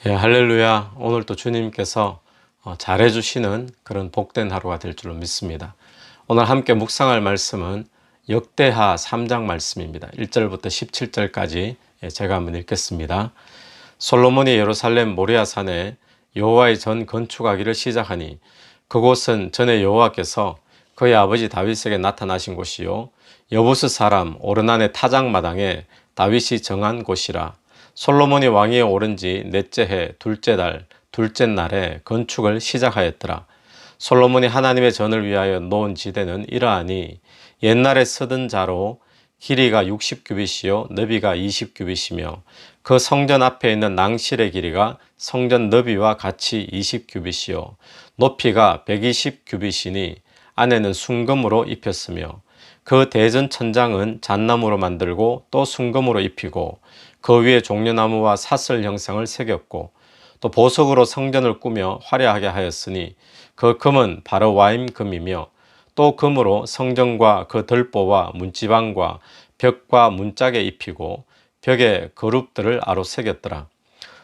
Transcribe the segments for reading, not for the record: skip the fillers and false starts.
예, 할렐루야. 오늘 또 주님께서 잘해주시는 그런 복된 하루가 될 줄로 믿습니다. 오늘 함께 묵상할 말씀은 역대하 3장 말씀입니다. 1절부터 17절까지 제가 한번 읽겠습니다. 솔로몬이 예루살렘 모리아산에 여호와의 전 건축하기를 시작하니 그곳은 전에 여호와께서 그의 아버지 다윗에게 나타나신 곳이요 여부스 사람 오르난의 타작마당에 다윗이 정한 곳이라. 솔로몬이 왕위에 오른 지 넷째 해 둘째 달 둘째 날에 건축을 시작하였더라. 솔로몬이 하나님의 전을 위하여 놓은 지대는 이러하니 옛날에 쓰던 자로 길이가 60규빗이요 너비가 20규빗이며 그 성전 앞에 있는 낭실의 길이가 성전 너비와 같이 20규빗이요 높이가 120규빗이니 안에는 순금으로 입혔으며 그 대전 천장은 잣나무로 만들고 또 순금으로 입히고 그 위에 종려나무와 사슬 형상을 새겼고 또 보석으로 성전을 꾸며 화려하게 하였으니 그 금은 바로 와임금이며 또 금으로 성전과 그 들보와 문지방과 벽과 문짝에 입히고 벽에 그룹들을 아로 새겼더라.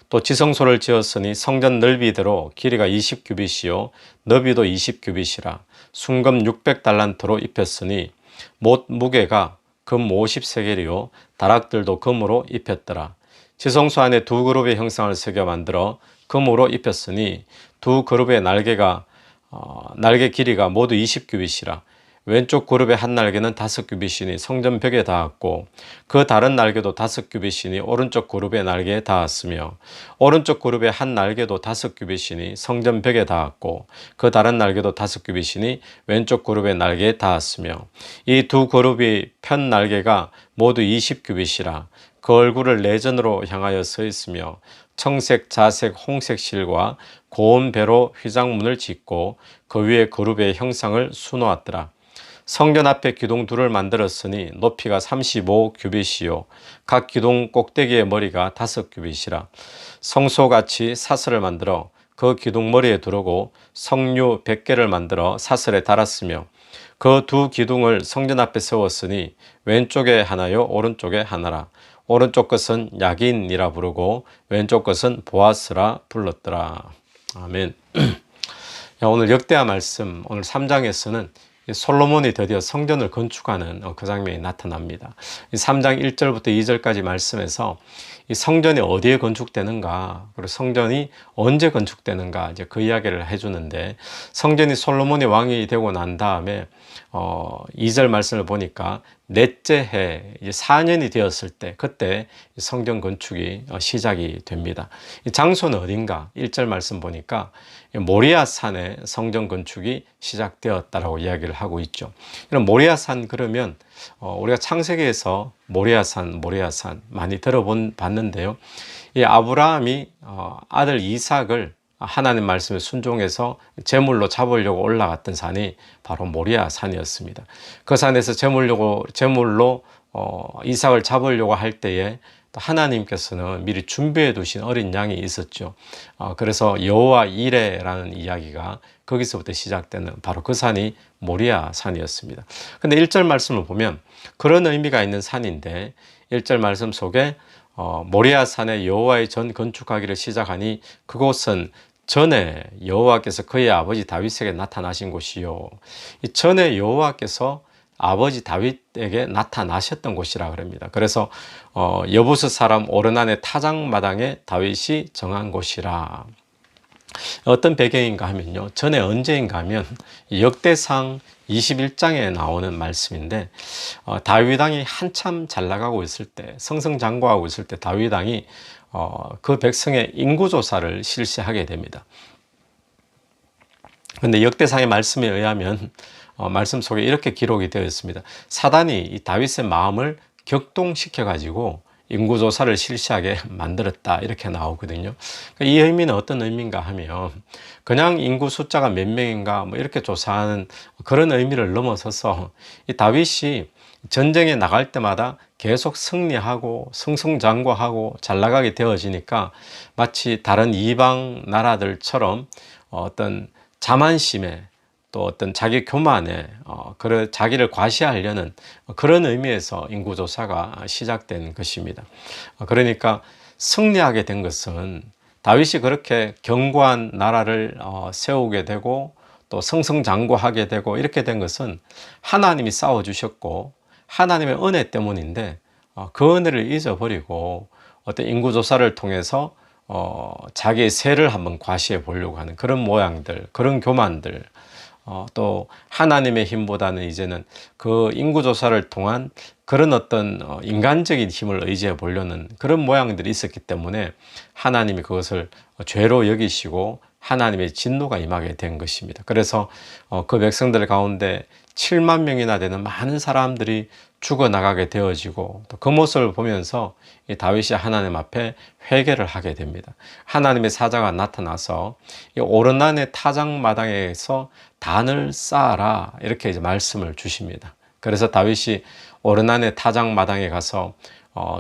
또 지성소를 지었으니 성전 넓이대로 길이가 20규빗이요 너비도 20규빗이라 순금 600달란트로 입혔으니 못 무게가 금 50세겔이요 다락들도 금으로 입혔더라. 지성소 안에 두 그룹의 형상을 새겨 만들어 금으로 입혔으니 두 그룹의 날개 길이가 모두 20규빗이라. 왼쪽 그룹의 한 날개는 5규빗이니 성전 벽에 닿았고 그 다른 날개도 5규빗이니 오른쪽 그룹의 날개에 닿았으며 오른쪽 그룹의 한 날개도 5규빗이니 성전 벽에 닿았고 그 다른 날개도 5규빗이니 왼쪽 그룹의 날개에 닿았으며 이 두 그룹이 편 날개가 모두 20규빗이라. 그 얼굴을 내전으로 향하여 서 있으며 청색, 자색, 홍색 실과 고운 배로 휘장문을 짓고 그 위에 그룹의 형상을 수놓았더라. 성전 앞에 기둥 둘을 만들었으니 높이가 35규빗이요 각 기둥 꼭대기의 머리가 5규빗이라. 성소같이 사슬을 만들어 그 기둥 머리에 두르고 성류 100개를 만들어 사슬에 달았으며 그 두 기둥을 성전 앞에 세웠으니 왼쪽에 하나요 오른쪽에 하나라. 오른쪽 것은 야긴이라 부르고 왼쪽 것은 보아스라 불렀더라. 아멘. 오늘 역대하 말씀 오늘 3장에서는 솔로몬이 드디어 성전을 건축하는 그 장면이 나타납니다. 3장 1절부터 2절까지 말씀에서 이 성전이 어디에 건축되는가, 그리고 성전이 언제 건축되는가, 이제 그 이야기를 해주는데, 성전이 솔로몬이 왕이 되고 난 다음에 2절 말씀을 보니까 넷째 해, 이제 4년이 되었을 때, 그때 성전 건축이 시작이 됩니다. 이 장소는 어딘가? 1절 말씀 보니까 모리아산에 성전 건축이 시작되었다라고 이야기를 하고 있죠. 이런 모리아산 그러면 우리가 창세기에서 모리아산 많이 봤는데요. 이 아브라함이 아들 이삭을 하나님 말씀에 순종해서 제물로 잡으려고 올라갔던 산이 바로 모리아산이었습니다. 그 산에서 제물로 이삭을 잡으려고 할 때에 하나님께서는 미리 준비해 두신 어린 양이 있었죠. 그래서 여호와 이레라는 이야기가 거기서부터 시작되는 바로 그 산이 모리아 산이었습니다. 근데 1절 말씀을 보면 그런 의미가 있는 산인데 1절 말씀 속에 모리아 산에 여호와의 전 건축하기를 시작하니 그곳은 전에 여호와께서 그의 아버지 다윗에게 나타나신 곳이요. 이 전에 여호와께서 아버지 다윗에게 나타나셨던 곳이라 그럽니다. 그래서 여부스 사람 오르난의 타작마당에 다윗이 정한 곳이라. 어떤 배경인가 하면요, 전에 언제인가 하면 역대상 21장에 나오는 말씀인데 다윗 왕이 한참 잘 나가고 있을 때, 승승장구하고 있을 때 다윗 왕이 그 백성의 인구조사를 실시하게 됩니다. 그런데 역대상의 말씀에 의하면 말씀 속에 이렇게 기록이 되어 있습니다. 사단이 이 다윗의 마음을 격동시켜 가지고 인구조사를 실시하게 만들었다, 이렇게 나오거든요. 이 의미는 어떤 의미인가 하면 그냥 인구 숫자가 몇 명인가 뭐 이렇게 조사하는 그런 의미를 넘어서서 이 다윗이 전쟁에 나갈 때마다 계속 승리하고 승승장구하고 잘 나가게 되어지니까 마치 다른 이방 나라들처럼 어떤 자만심에 또 어떤 자기 교만에 자기를 과시하려는 그런 의미에서 인구조사가 시작된 것입니다. 그러니까 승리하게 된 것은 다윗이 그렇게 견고한 나라를 세우게 되고 또 승승장구하게 되고 이렇게 된 것은 하나님이 싸워주셨고 하나님의 은혜 때문인데, 그 은혜를 잊어버리고 어떤 인구조사를 통해서 자기의 세를 한번 과시해 보려고 하는 그런 모양들, 그런 교만들, 또 하나님의 힘보다는 이제는 그 인구조사를 통한 그런 어떤 인간적인 힘을 의지해 보려는 그런 모양들이 있었기 때문에 하나님이 그것을 죄로 여기시고 하나님의 진노가 임하게 된 것입니다. 그래서 그 백성들 가운데 7만 명이나 되는 많은 사람들이 죽어나가게 되어지고, 또 그 모습을 보면서 이 다윗이 하나님 앞에 회개를 하게 됩니다. 하나님의 사자가 나타나서 이 오르난의 타작마당에서 단을 쌓아라, 이렇게 이제 말씀을 주십니다. 그래서 다윗이 오르난의 타작마당에 가서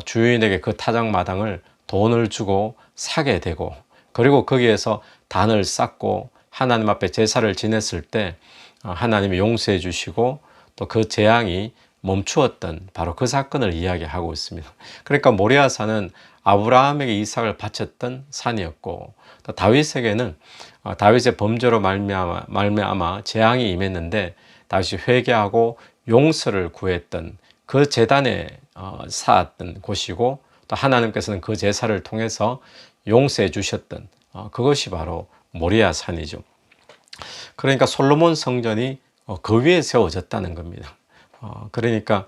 주인에게 그 타작마당을 돈을 주고 사게 되고, 그리고 거기에서 단을 쌓고 하나님 앞에 제사를 지냈을 때 하나님이 용서해 주시고 또 그 재앙이 멈추었던 바로 그 사건을 이야기하고 있습니다. 그러니까 모리아산은 아브라함에게 이삭을 바쳤던 산이었고, 또 다윗에게는 다윗의 범죄로 말미암아 재앙이 임했는데 다윗이 회개하고 용서를 구했던 그 제단에 쌓았던 곳이고, 또 하나님께서는 그 제사를 통해서 용서해 주셨던 그것이 바로 모리아산이죠. 그러니까 솔로몬 성전이 그 위에 세워졌다는 겁니다. 그러니까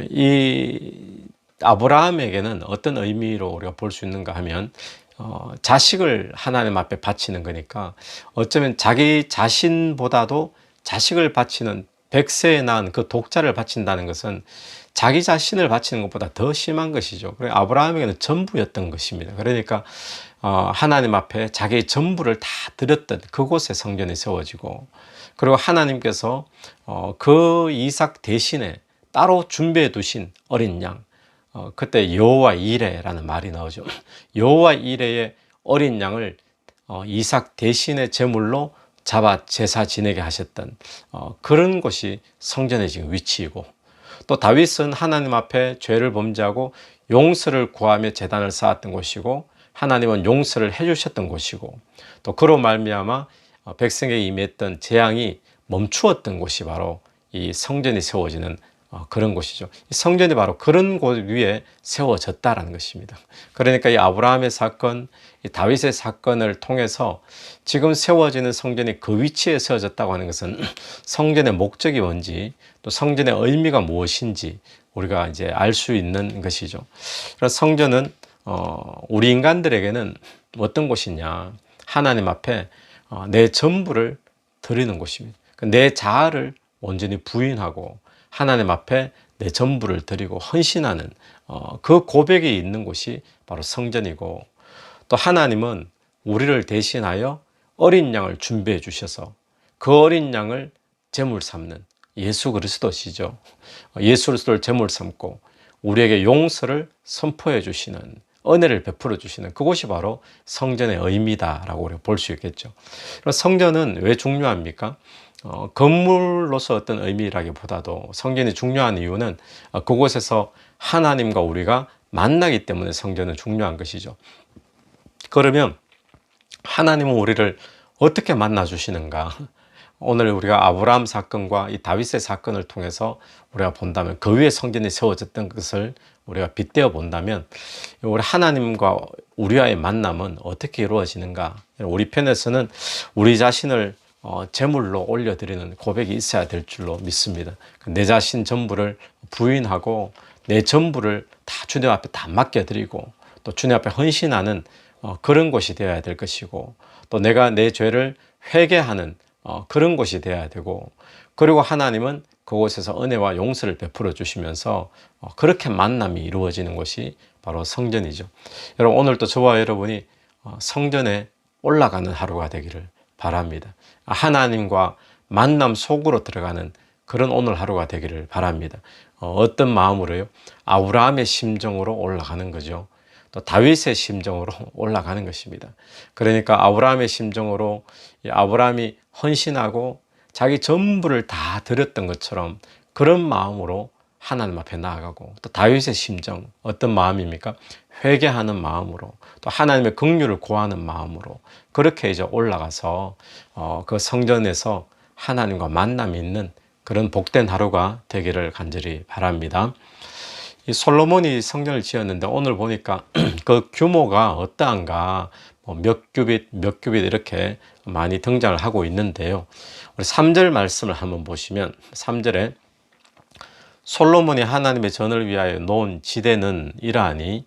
이 아브라함에게는 어떤 의미로 우리가 볼 수 있는가 하면, 자식을 하나님 앞에 바치는 거니까 어쩌면 자기 자신보다도 자식을 바치는, 100세에 낳은 그 독자를 바친다는 것은 자기 자신을 바치는 것보다 더 심한 것이죠. 그래서 아브라함에게는 전부였던 것입니다. 그러니까 하나님 앞에 자기의 전부를 다 드렸던 그곳에 성전이 세워지고, 그리고 하나님께서 그 이삭 대신에 따로 준비해 두신 어린 양, 그때 여호와 이레라는 말이 나오죠. 여호와 이레의 어린 양을 이삭 대신의 제물로 잡아 제사 지내게 하셨던 그런 곳이 성전의 지금 위치이고, 또 다윗은 하나님 앞에 죄를 범죄하고 용서를 구하며 제단을 쌓았던 곳이고, 하나님은 용서를 해주셨던 곳이고, 또 그로 말미암아 백성에게 임했던 재앙이 멈추었던 곳이 바로 이 성전이 세워지는 그런 곳이죠. 이 성전이 바로 그런 곳 위에 세워졌다라는 것입니다. 그러니까 이 아브라함의 사건, 이 다윗의 사건을 통해서 지금 세워지는 성전이 그 위치에 세워졌다고 하는 것은 성전의 목적이 뭔지, 또 성전의 의미가 무엇인지 우리가 이제 알 수 있는 것이죠. 그래서 성전은 우리 인간들에게는 어떤 곳이냐, 하나님 앞에 내 전부를 드리는 곳입니다. 내 자아를 온전히 부인하고 하나님 앞에 내 전부를 드리고 헌신하는 그 고백이 있는 곳이 바로 성전이고, 또 하나님은 우리를 대신하여 어린 양을 준비해 주셔서 그 어린 양을 제물 삼는 예수 그리스도시죠. 예수 그리스도를 제물 삼고 우리에게 용서를 선포해 주시는, 은혜를 베풀어 주시는 그곳이 바로 성전의 의미다라고 우리가 볼 수 있겠죠. 성전은 왜 중요합니까? 건물로서 어떤 의미라기보다도 성전이 중요한 이유는 그곳에서 하나님과 우리가 만나기 때문에 성전은 중요한 것이죠. 그러면 하나님은 우리를 어떻게 만나 주시는가? 오늘 우리가 아브라함 사건과 이 다윗의 사건을 통해서 우리가 본다면, 그 위에 성전이 세워졌던 것을 우리가 빗대어 본다면, 우리 하나님과 우리와의 만남은 어떻게 이루어지는가? 우리 편에서는 우리 자신을 제물로 올려드리는 고백이 있어야 될 줄로 믿습니다. 내 자신 전부를 부인하고 내 전부를 다 주님 앞에 다 맡겨드리고 또 주님 앞에 헌신하는 그런 곳이 되어야 될 것이고, 또 내가 내 죄를 회개하는 그런 곳이 되어야 되고, 그리고 하나님은 그곳에서 은혜와 용서를 베풀어 주시면서 그렇게 만남이 이루어지는 것이 바로 성전이죠. 여러분, 오늘도 저와 여러분이 성전에 올라가는 하루가 되기를 바랍니다. 하나님과 만남 속으로 들어가는 그런 오늘 하루가 되기를 바랍니다. 어떤 마음으로요? 아브라함의 심정으로 올라가는 거죠. 또 다윗의 심정으로 올라가는 것입니다. 그러니까 아브라함의 심정으로, 아브라함이 헌신하고 자기 전부를 다 드렸던 것처럼 그런 마음으로 하나님 앞에 나아가고, 또 다윗의 심정 어떤 마음입니까? 회개하는 마음으로, 또 하나님의 긍휼을 구하는 마음으로 그렇게 이제 올라가서 그 성전에서 하나님과 만남이 있는 그런 복된 하루가 되기를 간절히 바랍니다. 이 솔로몬이 성전을 지었는데 오늘 보니까 그 규모가 어떠한가, 몇 규빗, 몇 규빗 이렇게 많이 등장을 하고 있는데요. 우리 3절 말씀을 한번 보시면 3절에 솔로몬이 하나님의 전을 위하여 놓은 지대는 이러하니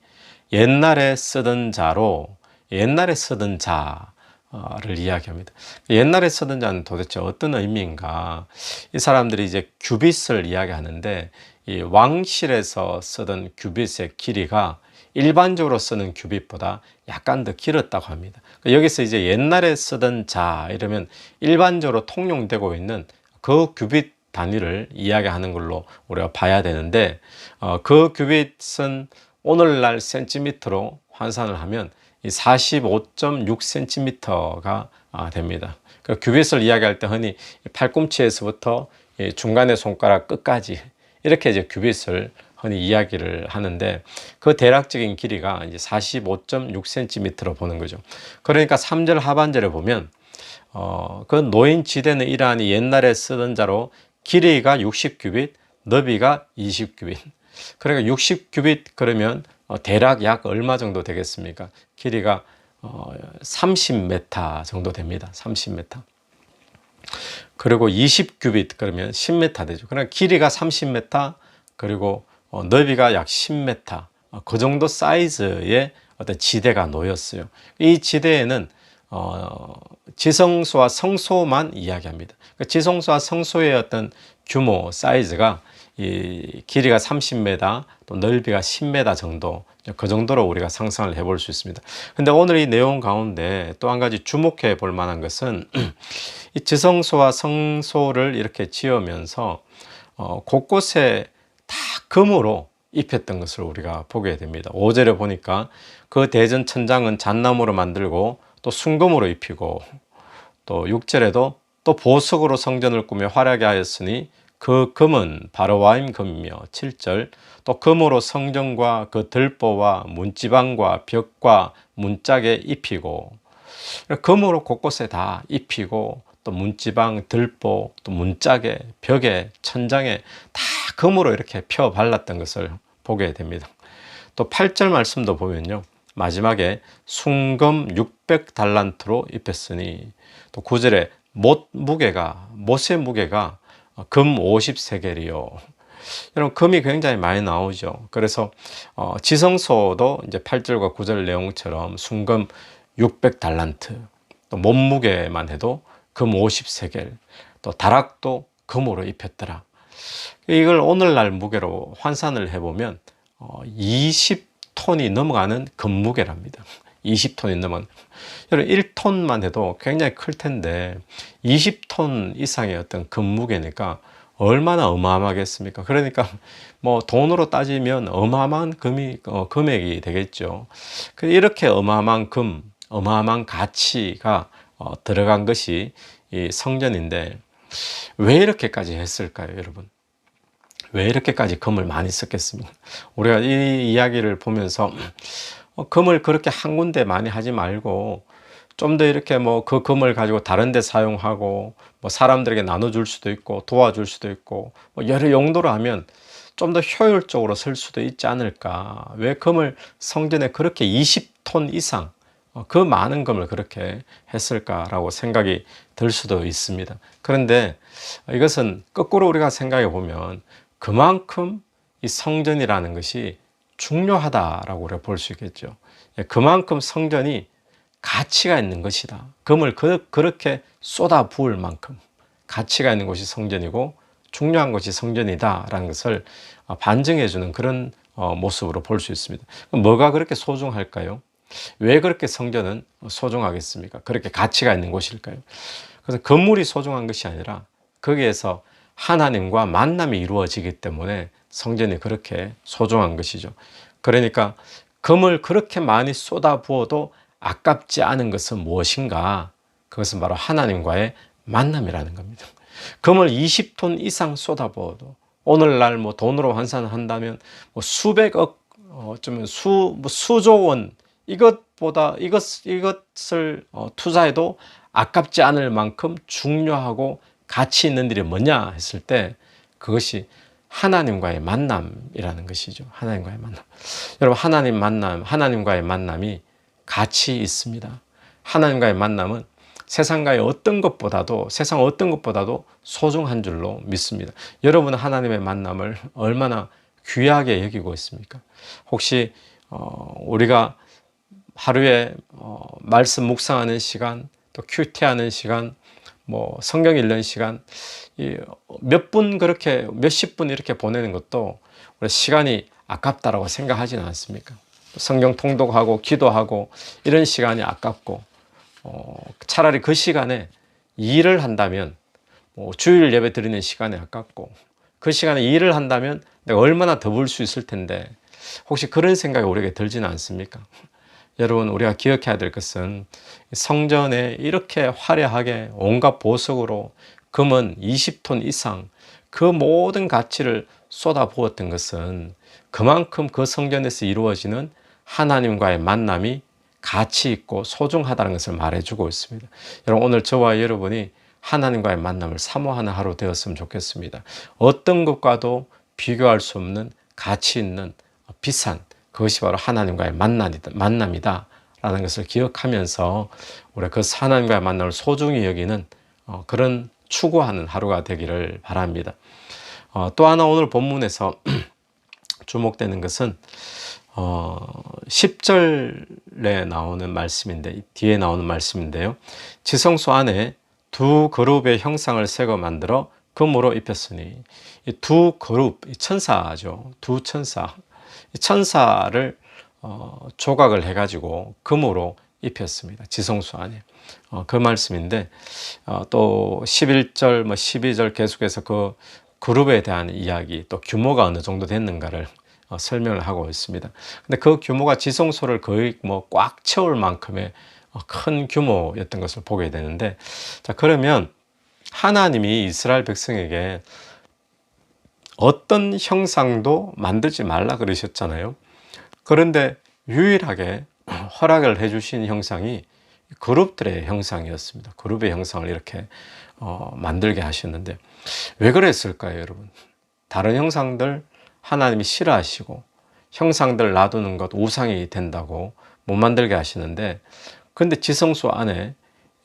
옛날에 쓰던 자로, 옛날에 쓰던 자를 이야기합니다. 옛날에 쓰던 자는 도대체 어떤 의미인가? 이 사람들이 이제 규빗을 이야기하는데, 이 왕실에서 쓰던 규빗의 길이가 일반적으로 쓰는 규빗보다 약간 더 길었다고 합니다. 여기서 이제 옛날에 쓰던 자 이러면 일반적으로 통용되고 있는 그 규빗 단위를 이야기하는 걸로 우리가 봐야 되는데, 그 규빗은 오늘날 센티미터로 환산을 하면 45.6cm가 됩니다. 그 규빗을 이야기할 때 흔히 팔꿈치에서부터 중간의 손가락 끝까지 이렇게 이제 규빗을 흔히 이야기를 하는데, 그 대략적인 길이가 이제 45.6cm로 보는 거죠. 그러니까 3절 하반절에 보면 그 노인 지대는 이러하니 옛날에 쓰던 자로 길이가 60규빗, 너비가 20규빗. 그러니까 60규빗 그러면 대략 약 얼마 정도 되겠습니까? 길이가 30m 정도 됩니다. 30m. 그리고 20규빗 그러면 10m 되죠. 그러니까 길이가 30m, 그리고 너비가 약 10m. 그 정도 사이즈의 어떤 지대가 놓였어요. 이 지대에는 지성소와 성소만 이야기합니다. 지성소와 성소의 어떤 규모, 사이즈가 이 길이가 30m, 또 넓이가 10m 정도, 그 정도로 우리가 상상을 해볼 수 있습니다. 근데 오늘 이 내용 가운데 또 한 가지 주목해 볼 만한 것은 이 지성소와 성소를 이렇게 지으면서 곳곳에 다 금으로 입혔던 것을 우리가 보게 됩니다. 5절에 보니까 그 대전 천장은 잣나무로 만들고 또 순금으로 입히고, 또 6절에도 또 보석으로 성전을 꾸며 화려하게 하였으니 그 금은 바로와임 금이며, 7절 또 금으로 성전과 그 들보와 문지방과 벽과 문짝에 입히고, 금으로 곳곳에 다 입히고, 또 문지방, 들보, 또 문짝에, 벽에, 천장에 다 금으로 이렇게 펴 발랐던 것을 보게 됩니다. 또 8절 말씀도 보면요, 마지막에 순금 600달란트로 입혔으니, 또 9절에 못의 무게가 금 50세겔이요. 여러분, 금이 굉장히 많이 나오죠. 그래서 지성소도 이제 8절과 9절 내용처럼 순금 600달란트, 또 몸무게만 해도 금 50세겔, 또 다락도 금으로 입혔더라. 이걸 오늘날 무게로 환산을 해보면 20톤이 넘어가는 금무게랍니다. 20톤이 넘어가는. 여러분, 1톤만 해도 굉장히 클 텐데 20톤 이상의 어떤 금무게니까 얼마나 어마어마하겠습니까? 그러니까 뭐 돈으로 따지면 어마어마한 금액이 되겠죠. 이렇게 어마어마한 어마어마한 가치가 들어간 것이 이 성전인데, 왜 이렇게까지 했을까요, 여러분? 왜 이렇게까지 금을 많이 썼겠습니까? 우리가 이 이야기를 보면서 금을 그렇게 한 군데 많이 하지 말고 좀 더 이렇게 뭐 그 금을 가지고 다른 데 사용하고, 뭐 사람들에게 나눠줄 수도 있고 도와줄 수도 있고, 뭐 여러 용도로 하면 좀 더 효율적으로 쓸 수도 있지 않을까. 왜 금을 성전에 그렇게 20톤 이상 그 많은 금을 그렇게 했을까라고 생각이 들 수도 있습니다. 그런데 이것은 거꾸로 우리가 생각해 보면 그만큼 이 성전이라는 것이 중요하다라고 우리가 볼 수 있겠죠. 그만큼 성전이 가치가 있는 것이다. 금을 그렇게 쏟아 부을 만큼 가치가 있는 곳이 성전이고 중요한 것이 성전이다라는 것을 반증해 주는 그런 모습으로 볼 수 있습니다. 뭐가 그렇게 소중할까요? 왜 그렇게 성전은 소중하겠습니까? 그렇게 가치가 있는 곳일까요? 그래서 건물이 소중한 것이 아니라 거기에서 하나님과 만남이 이루어지기 때문에 성전이 그렇게 소중한 것이죠. 그러니까 금을 그렇게 많이 쏟아 부어도 아깝지 않은 것은 무엇인가? 그것은 바로 하나님과의 만남이라는 겁니다. 금을 20톤 이상 쏟아 부어도 오늘날 뭐 돈으로 환산한다면 뭐 수백억, 어쩌면 뭐 수조 원, 이것을 투자해도 아깝지 않을 만큼 중요하고 가치 있는 일이 뭐냐 했을 때 그것이 하나님과의 만남이라는 것이죠. 하나님과의 만남. 여러분, 하나님과의 만남이 가치 있습니다. 하나님과의 만남은 세상 어떤 것보다도 소중한 줄로 믿습니다. 여러분은 하나님의 만남을 얼마나 귀하게 여기고 있습니까? 혹시 우리가 하루에 말씀 묵상하는 시간, 또 큐티하는 시간, 뭐 성경 읽는 시간, 몇 분 그렇게 몇십 분 이렇게 보내는 것도 우리 시간이 아깝다라고 생각하지는 않습니까? 성경 통독하고 기도하고 이런 시간이 아깝고, 차라리 그 시간에 일을 한다면, 주일 예배 드리는 시간이 아깝고, 그 시간에 일을 한다면 내가 얼마나 더 벌 수 있을 텐데, 혹시 그런 생각이 우리에게 들지는 않습니까? 여러분, 우리가 기억해야 될 것은 성전에 이렇게 화려하게 온갖 보석으로 금은 20톤 이상 그 모든 가치를 쏟아부었던 것은 그만큼 그 성전에서 이루어지는 하나님과의 만남이 가치 있고 소중하다는 것을 말해주고 있습니다. 여러분, 오늘 저와 여러분이 하나님과의 만남을 사모하는 하루 되었으면 좋겠습니다. 어떤 것과도 비교할 수 없는 가치 있는 비싼, 그것이 바로 하나님과의 만남이다 라는 것을 기억하면서 우리가 그 하나님과의 만남을 소중히 여기는 그런 추구하는 하루가 되기를 바랍니다. 또 하나 오늘 본문에서 주목되는 것은 10절에 나오는 말씀인데, 뒤에 나오는 말씀인데요. 지성소 안에 두 그룹의 형상을 새거 만들어 금으로 입혔으니, 이 두 그룹, 천사죠. 두 천사. 천사를 조각을 해가지고 금으로 입혔습니다. 지성소 안에. 그 말씀인데, 또 11절, 12절 계속해서 그 그룹에 대한 이야기, 또 규모가 어느 정도 됐는가를 설명을 하고 있습니다. 근데 그 규모가 지성소를 거의 꽉 채울 만큼의 큰 규모였던 것을 보게 되는데, 자, 그러면 하나님이 이스라엘 백성에게 어떤 형상도 만들지 말라 그러셨잖아요. 그런데 유일하게 허락을 해주신 형상이 그룹들의 형상이었습니다. 그룹의 형상을 이렇게 만들게 하셨는데, 왜 그랬을까요, 여러분? 다른 형상들 하나님이 싫어하시고 형상들 놔두는 것 우상이 된다고 못 만들게 하시는데, 근데 지성소 안에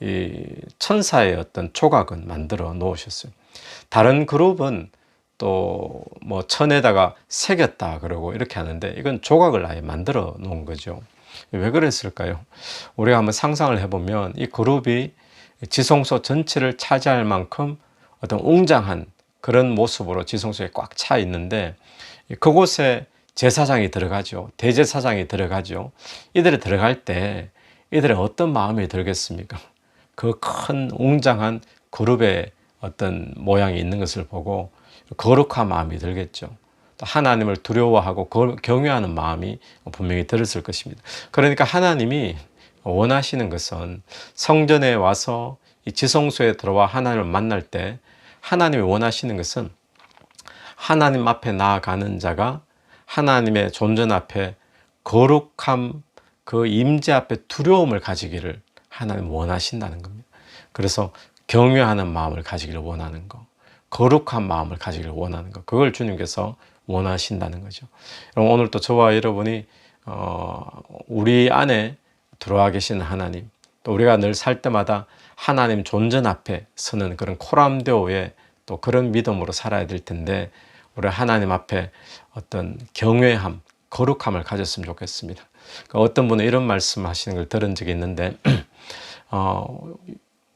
이 천사의 어떤 조각은 만들어 놓으셨어요. 다른 그룹은 또 뭐 천에다가 새겼다 그러고 이렇게 하는데, 이건 조각을 아예 만들어 놓은 거죠. 왜 그랬을까요? 우리가 한번 상상을 해보면 이 그룹이 지성소 전체를 차지할 만큼 어떤 웅장한 그런 모습으로 지성소에 꽉 차 있는데, 그곳에 제사장이 들어가죠. 대제사장이 들어가죠. 이들이 들어갈 때 이들의 어떤 마음이 들겠습니까? 그 큰 웅장한 그룹의 어떤 모양이 있는 것을 보고 거룩한 마음이 들겠죠. 또 하나님을 두려워하고 경외하는 마음이 분명히 들었을 것입니다. 그러니까 하나님이 원하시는 것은 성전에 와서 이 지성소에 들어와 하나님을 만날 때, 하나님이 원하시는 것은 하나님 앞에 나아가는 자가 하나님의 존전 앞에 거룩함, 그 임재 앞에 두려움을 가지기를 하나님 원하신다는 겁니다. 그래서 경외하는 마음을 가지기를 원하는 거, 거룩한 마음을 가지기를 원하는 것, 그걸 주님께서 원하신다는 거죠. 오늘 또 저와 여러분이 우리 안에 들어와 계신 하나님, 또 우리가 늘 살 때마다 하나님 존전 앞에 서는 그런 코람데오의 또 그런 믿음으로 살아야 될 텐데, 우리 하나님 앞에 어떤 경외함, 거룩함을 가졌으면 좋겠습니다. 어떤 분은 이런 말씀 하시는 걸 들은 적이 있는데,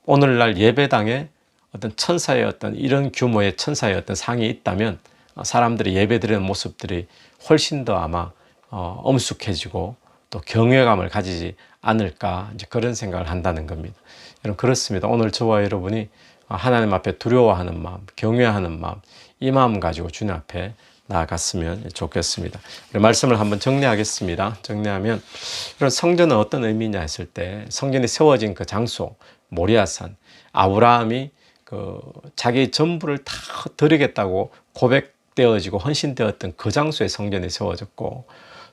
오늘날 예배당에 어떤 천사의 어떤 이런 규모의 천사의 어떤 상이 있다면 사람들이 예배드리는 모습들이 훨씬 더 아마 엄숙해지고 또 경외감을 가지지 않을까, 이제 그런 생각을 한다는 겁니다. 여러분, 그렇습니다. 오늘 저와 여러분이 하나님 앞에 두려워하는 마음, 경외하는 마음, 이 마음 가지고 주님 앞에 나아갔으면 좋겠습니다. 말씀을 한번 정리하겠습니다. 정리하면, 성전은 어떤 의미냐 했을 때, 성전이 세워진 그 장소, 모리아산, 아브라함이 자기 전부를 다 드리겠다고 복되어지고 헌신되었던 그 장소에 성전이 세워졌고,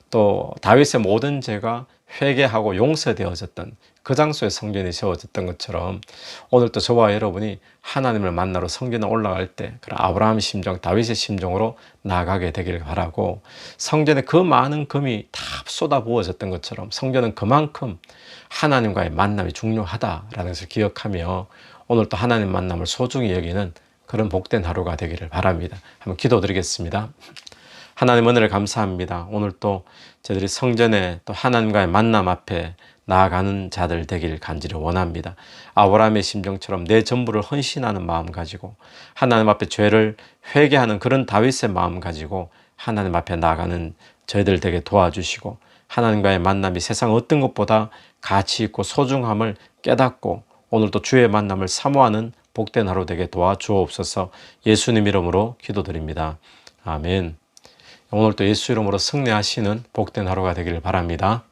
또 다윗의 모든 죄가 회개하고 용서되어졌던 그 장소에 성전이 세워졌던 것처럼, 오늘도 저와 여러분이 하나님을 만나러 성전에 올라갈 때 그런 아브라함의 심정, 다윗의 심정으로 나아가게 되길 바라고, 성전에 그 많은 금이 다 쏟아부어졌던 것처럼 성전은 그만큼 하나님과의 만남이 중요하다라는 것을 기억하며 오늘도 하나님 만남을 소중히 여기는 그런 복된 하루가 되기를 바랍니다. 한번 기도드리겠습니다. 하나님 은혜를 감사합니다. 오늘 또 저희들이 성전에 또 하나님과의 만남 앞에 나아가는 자들 되길 간절히 원합니다. 아브라함의 심정처럼 내 전부를 헌신하는 마음 가지고 하나님 앞에 죄를 회개하는 그런 다윗의 마음 가지고 하나님 앞에 나아가는 저희들 되게 도와주시고, 하나님과의 만남이 세상 어떤 것보다 가치 있고 소중함을 깨닫고 오늘도 주의 만남을 사모하는 복된 하루 되게 도와주옵소서. 예수님 이름으로 기도드립니다. 아멘. 오늘도 예수 이름으로 승리하시는 복된 하루가 되기를 바랍니다.